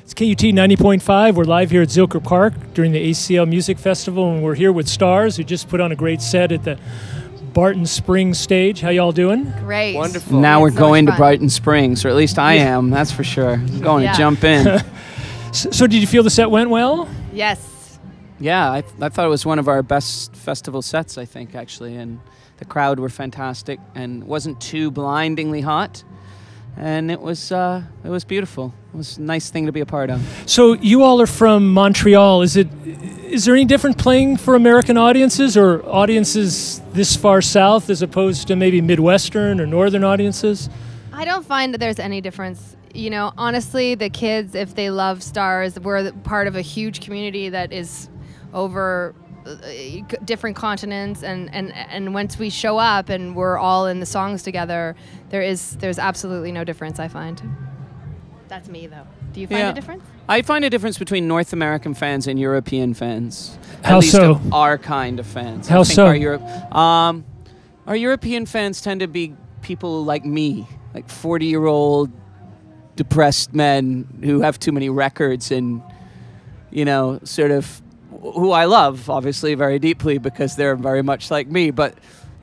It's KUT 90.5. We're live here at Zilker Park during the ACL Music Festival, and we're here with Stars, who just put on a great set at the Barton Springs stage. How y'all doing? Great. Wonderful. Now we're So going much to fun. Barton Springs, or at least I am, that's for sure. I'm going Yeah. to jump in. So did you feel the set went well? Yes. Yeah, I thought it was one of our best festival sets, I think, actually. And the crowd were fantastic, and it wasn't too blindingly hot. And it was beautiful. It was a nice thing to be a part of. So you all are from Montreal. Is there any different playing for American audiences or audiences this far south as opposed to maybe Midwestern or Northern audiences? I don't find that there's any difference. You know, honestly, the kids, if they love Stars, we're part of a huge community that is over different continents, and once we show up and we're all in the songs together, there's absolutely no difference, I find. That's me, though. Do you find a difference? I find a difference between North American fans and European fans. How at least so? Of our kind of fans. How I think so? Our European fans tend to be people like me, like 40-year-old depressed men who have too many records and, you know, sort of, who I love, obviously, very deeply because they're very much like me. But,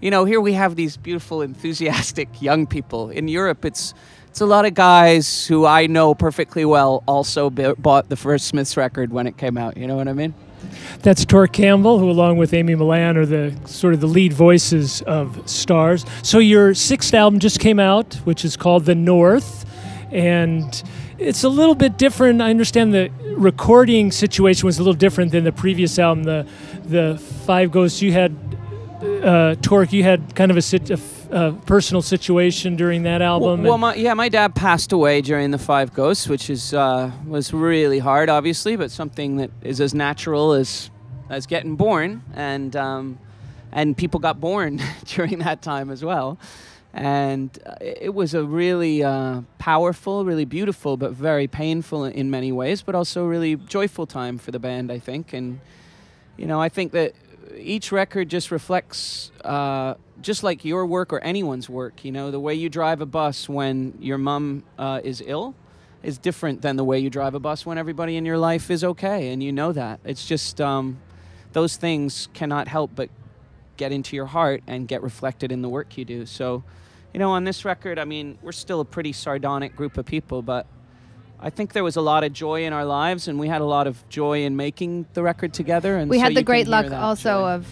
you know, here we have these beautiful, enthusiastic young people. In Europe, it's a lot of guys who I know perfectly well also bought the first Smiths record when it came out. You know what I mean? That's Tor Campbell, who along with Amy Millan are the sort of the lead voices of Stars. So your sixth album just came out, which is called The North, and it's a little bit different. I understand the recording situation was a little different than the previous album. The Five Ghosts, you had, Torque, you had kind of a personal situation during that album. Well, my dad passed away during the Five Ghosts, which was really hard, obviously, but something that is as natural as getting born, and people got born during that time as well. And it was a really powerful, really beautiful, but very painful in many ways, but also really joyful time for the band, I think. And, you know, I think that each record just reflects, just like your work or anyone's work, you know, the way you drive a bus when your mom is ill is different than the way you drive a bus when everybody in your life is okay, and you know that. It's just those things cannot help but get into your heart and get reflected in the work you do. So, you know, on this record, I mean, we're still a pretty sardonic group of people, but I think there was a lot of joy in our lives, and we had a lot of joy in making the record together. And We so had the you great can luck hear that also joy. of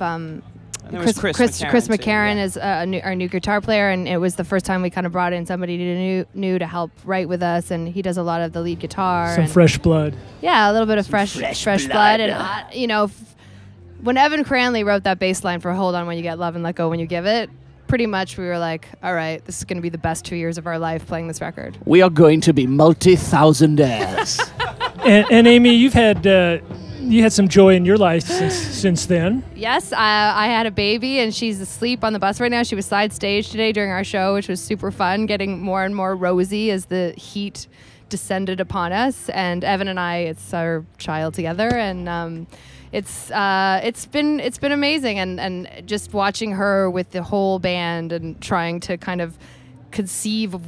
there was Chris McCarran too, is our new guitar player, and it was the first time we kind of brought in somebody new to help write with us, and he does a lot of the lead guitar. Some and fresh blood. Yeah, a little bit of fresh blood. And, you know, when Evan Cranley wrote that bass line for Hold On When You Get Love and Let Go When You Give It, pretty much we were like, all right, this is going to be the best 2 years of our life playing this record. We are going to be multi-thousandaires. and Amy, you had some joy in your life since then. Yes, I had a baby, and she's asleep on the bus right now. She was side stage today during our show, which was super fun, getting more and more rosy as the heat descended upon us. And Evan and I, it's our child together, and it's been amazing, and just watching her with the whole band and trying to kind of conceive of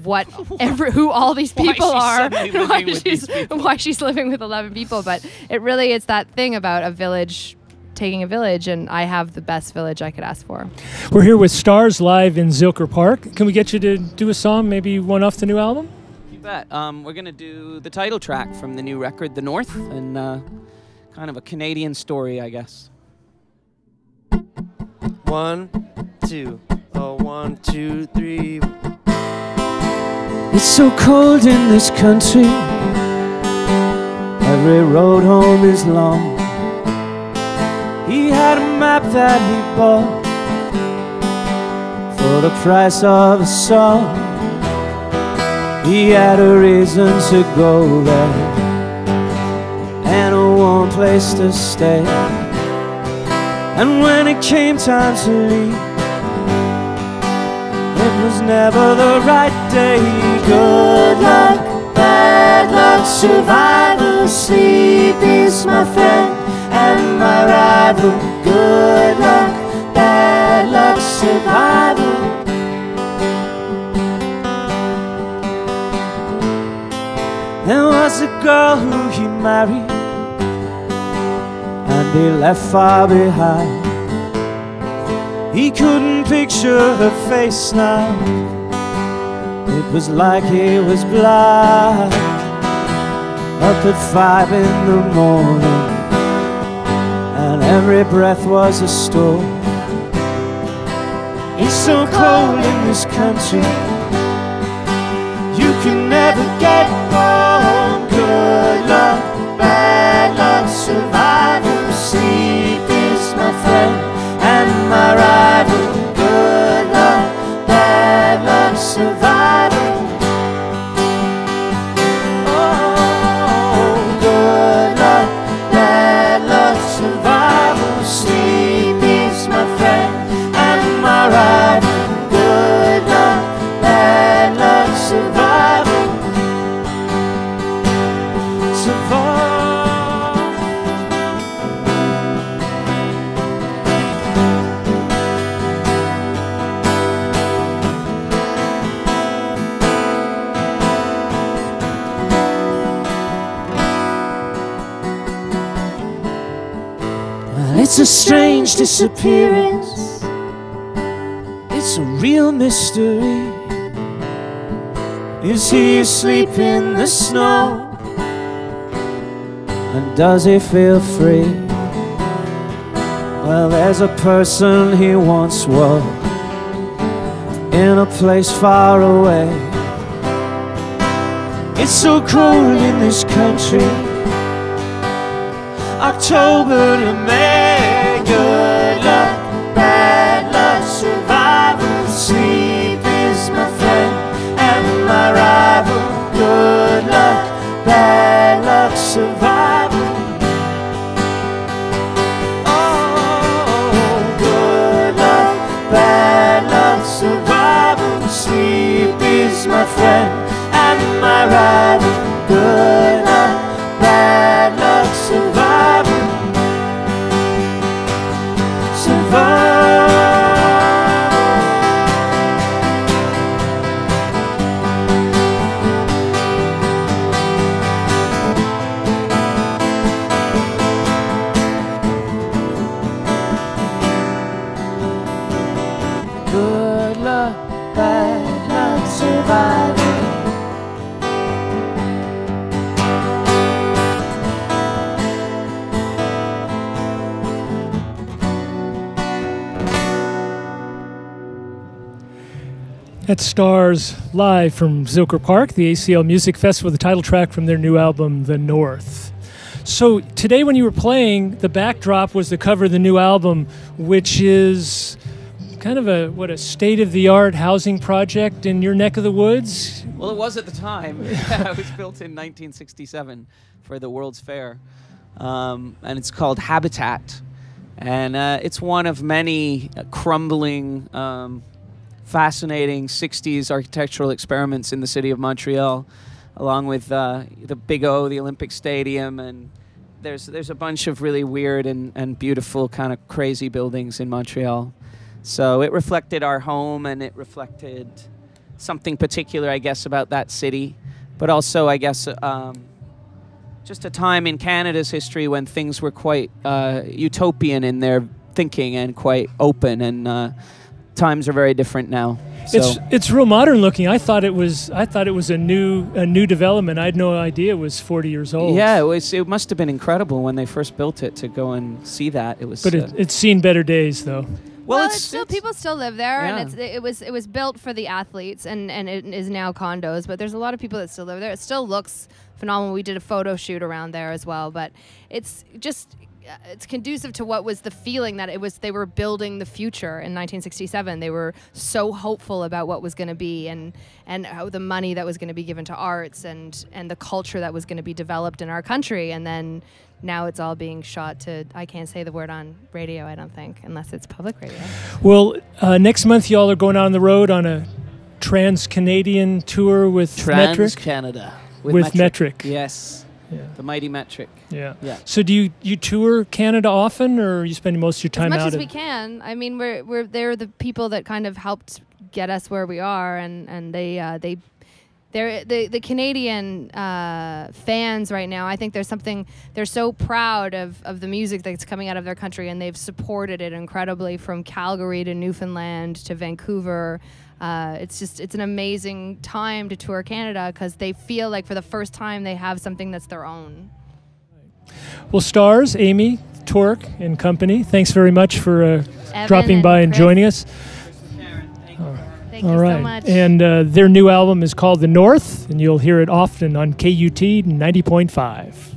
who all these people are, why she's living with 11 people. But it's that thing about a village, taking a village, and I have the best village I could ask for. We're here with Stars live in Zilker Park. Can we get you to do a song, maybe one off the new album? You bet. We're going to do the title track from the new record, The North, and kind of a Canadian story, I guess. 1, 2, 1, 2, 3. It's so cold in this country. Every road home is long. He had a map that he bought for the price of a song. He had a reason to go there and a warm place to stay. And when it came time to leave, it was never the right day. Good luck, bad luck, survival. Sleep is my friend and my rival. Good luck, bad luck, survival. There was a girl who he married, and he left far behind. He couldn't picture her face now. It was like he was blind. Up at 5 in the morning, and every breath was a storm. It's so cold in this country, you can never get home. Good luck, bad luck, survival. Sleep is my friend and my rival. Good luck, bad luck, survival. Oh, good luck, bad luck, survival. Sleep is my friend and my rival. Good luck, bad luck, survival. It's a strange disappearance, it's a real mystery. Is he asleep in the snow? And does he feel free? Well, there's a person he once was, in a place far away. It's so cold in this country, October to May. Good luck, bad luck, survival. Sleep is my friend and my rival. Good luck, bad luck, survival. Oh, good luck, bad luck, survival. Sleep is my friend and my rival. Good luck, bad luck, survival. Good luck, bad luck, survival. At Stars live from Zilker Park, the ACL Music Festival, the title track from their new album, The North. So today when you were playing, the backdrop was the cover of the new album, which is kind of a state-of-the-art housing project in your neck of the woods? Well, it was at the time. Yeah, it was built in 1967 for the World's Fair. And it's called Habitat. And it's one of many crumbling, fascinating 60s architectural experiments in the city of Montreal, along with the Big O, the Olympic Stadium, and there's a bunch of really weird and beautiful kind of crazy buildings in Montreal. So it reflected our home, and it reflected something particular, I guess, about that city, but also, I guess, just a time in Canada's history when things were quite utopian in their thinking and quite open, and times are very different now. So. It's real modern looking. I thought it was a new development. I had no idea it was 40 years old. Yeah, it must have been incredible when they first built it to go and see that. It was. But it's seen better days though. Well, people still live there, yeah. and it was built for the athletes, and it is now condos. But there's a lot of people that still live there. It still looks phenomenal. We did a photo shoot around there as well, but it's conducive to what was the feeling that they were building the future in 1967. They were so hopeful about what was going to be, and how the money that was going to be given to arts, and the culture that was going to be developed in our country. And then now it's all being shot to, I can't say the word on radio, I don't think, unless it's public radio. Well, next month y'all are going out on the road on a trans-Canadian tour with Metric. Trans-Canada. With Metric. Yes. Yeah. The mighty Metric. Yeah. Yeah. So do you tour Canada often, or are you spending most of your time out? As much as we can. I mean, they're the people that kind of helped get us where we are, and they the Canadian fans right now, I think they're so proud of the music that's coming out of their country, and they've supported it incredibly from Calgary to Newfoundland to Vancouver. It's an amazing time to tour Canada because they feel like for the first time they have something that's their own. Well, Stars, Amy, Torque, and company, thanks very much for dropping by and Chris. joining us. Thank you so much. And their new album is called The North, and you'll hear it often on KUT 90.5.